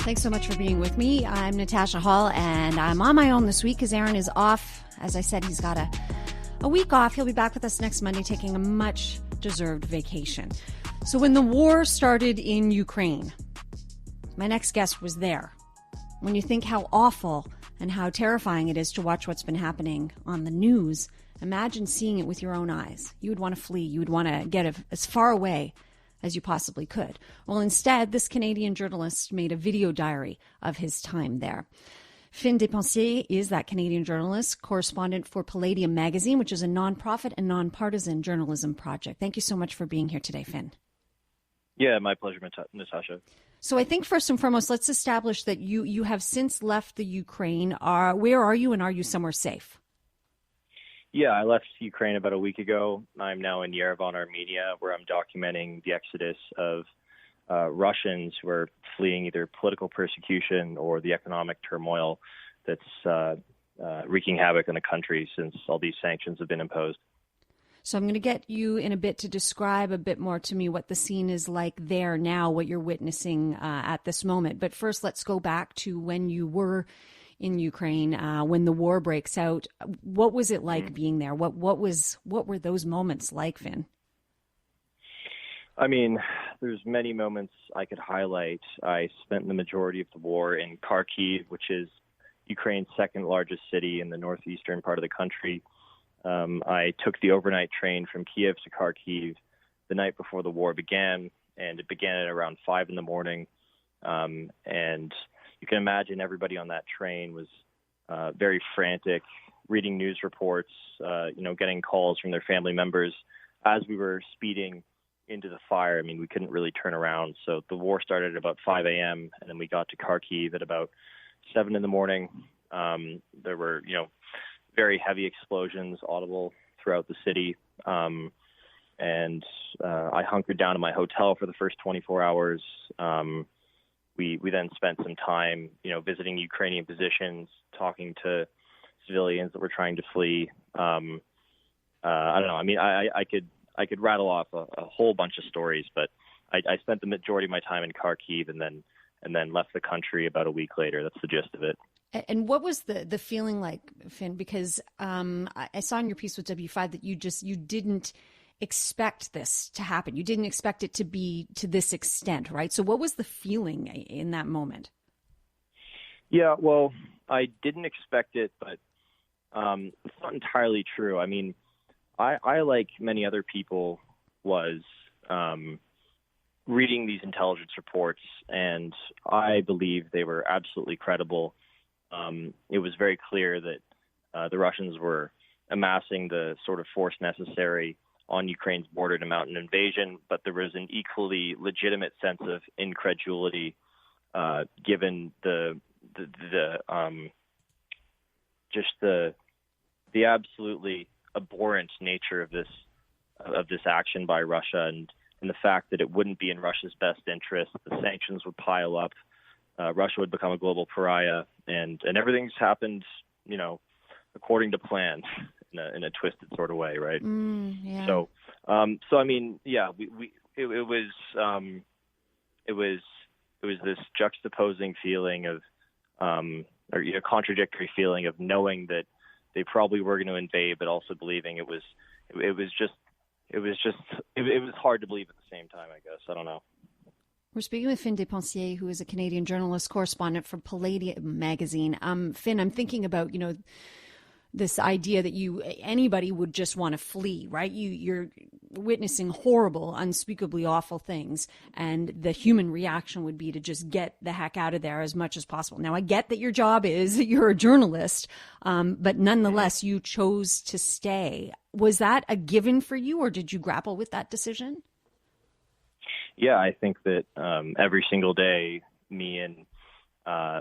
Thanks so much for being with me. I'm Natasha Hall, and I'm on my own this week because Aaron is off. As I said, he's got a week off. He'll be back with us next Monday, taking a much-deserved vacation. So when the war started in Ukraine, my next guest was there. When you think how awful and how terrifying it is to watch what's been happening on the news, imagine seeing it with your own eyes. You would want to flee. You would want to get as far away as you possibly could. Well, instead, this Canadian journalist made a video diary of his time there. Finn DEPENCIER is that Canadian journalist, correspondent for Palladium magazine, which is a nonprofit and nonpartisan journalism project. Thank you so much for being here today, Finn. Yeah, my pleasure, Natasha. So I think first and foremost, let's establish that you have since left the Ukraine. Where are you, and are you somewhere safe? Yeah, I left Ukraine about a week ago. I'm now in Yerevan, Armenia, where I'm documenting the exodus of Russians who are fleeing either political persecution or the economic turmoil that's wreaking havoc in the country since all these sanctions have been imposed. So I'm going to get you in a bit to describe a bit more to me what the scene is like there now, what you're witnessing at this moment. But first, let's go back to when you were in Ukraine, when the war breaks out. What was it like being there? What were those moments like, Finn? I mean, there's many moments I could highlight. I spent the majority of the war in Kharkiv, which is Ukraine's second largest city in the northeastern part of the country. I took the overnight train from Kiev to Kharkiv the night before the war began, and it began at around 5 a.m. And you can imagine everybody on that train was very frantic, reading news reports, getting calls from their family members as we were speeding into the fire. I mean, we couldn't really turn around. So the war started at about 5 a.m., and then we got to Kharkiv at about 7 a.m. There were, very heavy explosions audible throughout the city. And I hunkered down in my hotel for the first 24 hours. We then spent some time, visiting Ukrainian positions, talking to civilians that were trying to flee. I don't know. I mean, I could rattle off a whole bunch of stories, but I spent the majority of my time in Kharkiv and then left the country about a week later. That's the gist of it. And what was the feeling like, Finn? Because I saw in your piece with W5 that you didn't expect this to happen. You didn't expect it to be to this extent, right? So what was the feeling in that moment? Yeah, well, I didn't expect it, but it's not entirely true. I mean, I like many other people, was reading these intelligence reports, and I believe they were absolutely credible. It was very clear that the Russians were amassing the sort of force necessary on Ukraine's border to mount an invasion, but there was an equally legitimate sense of incredulity given the absolutely abhorrent nature of this action by Russia, and the fact that it wouldn't be in Russia's best interest. The sanctions would pile up. Russia would become a global pariah, and everything's happened, according to plan in a twisted sort of way, right? Yeah. So I mean, yeah, it was this juxtaposing feeling of, contradictory feeling of knowing that they probably were going to invade, but also believing it was hard to believe at the same time, I guess. I don't know. We're speaking with Finn DEPENCIER, who is a Canadian journalist, correspondent for Palladium magazine. Finn, I'm thinking about, this idea that anybody would just want to flee, right? You're witnessing horrible, unspeakably awful things, and the human reaction would be to just get the heck out of there as much as possible. Now, I get that your job is that you're a journalist, but nonetheless, you chose to stay. Was that a given for you, or did you grapple with that decision? Yeah, I think that every single day, me and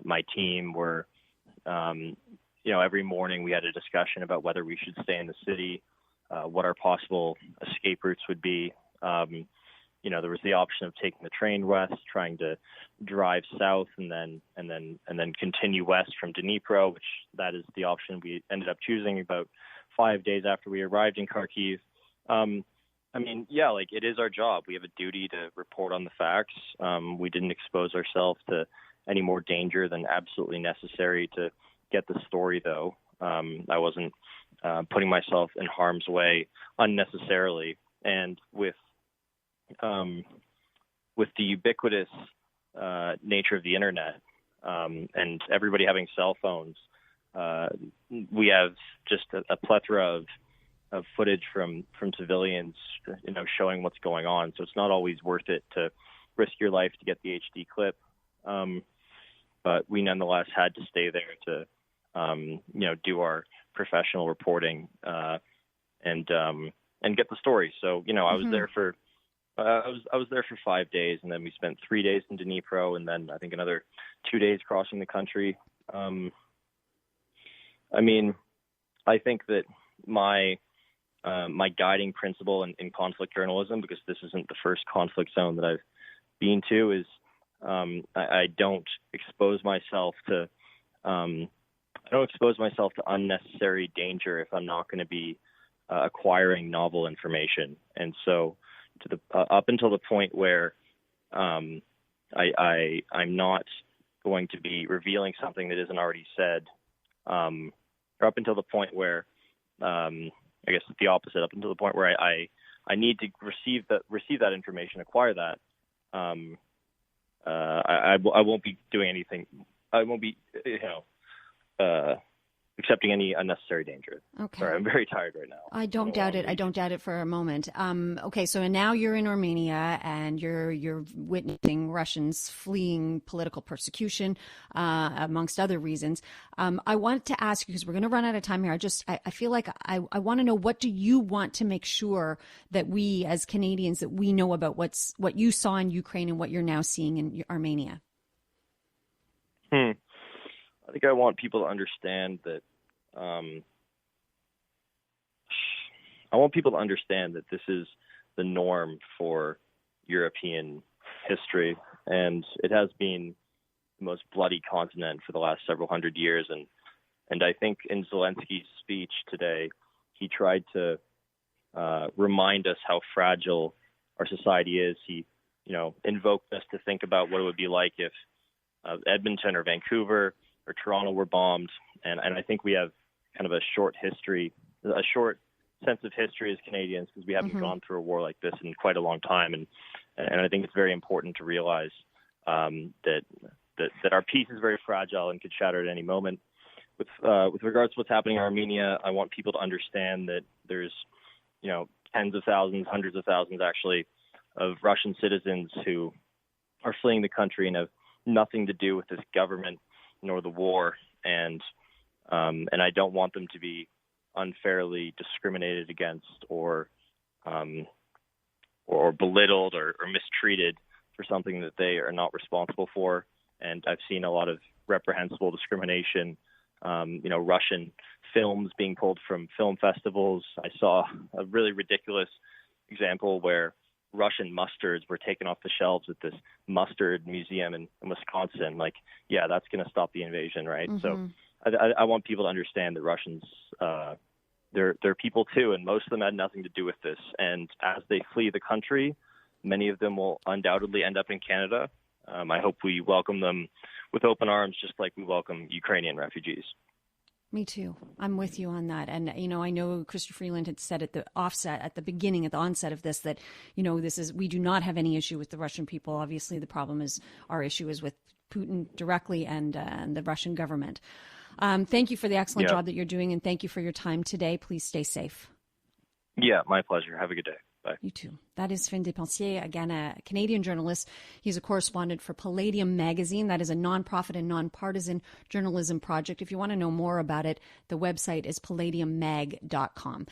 my team were, every morning we had a discussion about whether we should stay in the city, what our possible escape routes would be. There was the option of taking the train west, trying to drive south, and then continue west from Dnipro, which that is the option we ended up choosing about 5 days after we arrived in Kharkiv. It is our job. We have a duty to report on the facts. We didn't expose ourselves to any more danger than absolutely necessary to get the story, though. I wasn't putting myself in harm's way unnecessarily. And with the ubiquitous nature of the internet and everybody having cell phones, we have just a plethora of footage from civilians, showing what's going on. So it's not always worth it to risk your life to get the HD clip. But we nonetheless had to stay there to, do our professional reporting and get the story. So, I was there for I was there for 5 days, and then we spent 3 days in Dnipro, and then I think another 2 days crossing the country. I think that my guiding principle in conflict journalism, because this isn't the first conflict zone that I've been to, is I don't expose myself to unnecessary danger if I'm not going to be acquiring novel information. And so, up until the point where I'm not going to be revealing something that isn't already said, or up until the point where I guess it's the opposite. Up until the point where I need to receive that information, acquire that. I won't be doing anything. I won't be, accepting any unnecessary danger. Okay. Sorry, I'm very tired right now. I don't doubt it. I don't doubt it for a moment. Okay, so now you're in Armenia and you're witnessing Russians fleeing political persecution, amongst other reasons. I wanted to ask you, because we're going to run out of time here. I feel like I want to know, what do you want to make sure that we as Canadians, that we know about what you saw in Ukraine and what you're now seeing in Armenia? I think I want people to understand that this is the norm for European history, and it has been the most bloody continent for the last several hundred years. And I think in Zelensky's speech today, he tried to remind us how fragile our society is. He, invoked us to think about what it would be like if Edmonton or Vancouver or Toronto were bombed. And I think we have kind of a short sense of history as Canadians, because we haven't gone through a war like this in quite a long time. And I think it's very important to realize that our peace is very fragile and could shatter at any moment. With regards to what's happening in Armenia, I want people to understand that there's, tens of thousands, hundreds of thousands actually, of Russian citizens who are fleeing the country and have nothing to do with this government nor the war. And I don't want them to be unfairly discriminated against or belittled or mistreated for something that they are not responsible for. And I've seen a lot of reprehensible discrimination, Russian films being pulled from film festivals. I saw a really ridiculous example where Russian mustards were taken off the shelves at this mustard museum in Wisconsin. Like, yeah, that's going to stop the invasion, right? So I want people to understand that Russians, they're people too, and most of them had nothing to do with this. And as they flee the country, many of them will undoubtedly end up in Canada. I hope we welcome them with open arms, just like we welcome Ukrainian refugees. Me too. I'm with you on that. And, I know Christopher Freeland had said at the onset of this, that, we do not have any issue with the Russian people. Obviously, our issue is with Putin directly and the Russian government. Thank you for the excellent job that you're doing, and thank you for your time today. Please stay safe. Yeah, my pleasure. Have a good day. Bye. You too. That is Finn DEPENCIER, again, a Canadian journalist. He's a correspondent for Palladium magazine. That is a nonprofit and nonpartisan journalism project. If you want to know more about it, the website is palladiummag.com.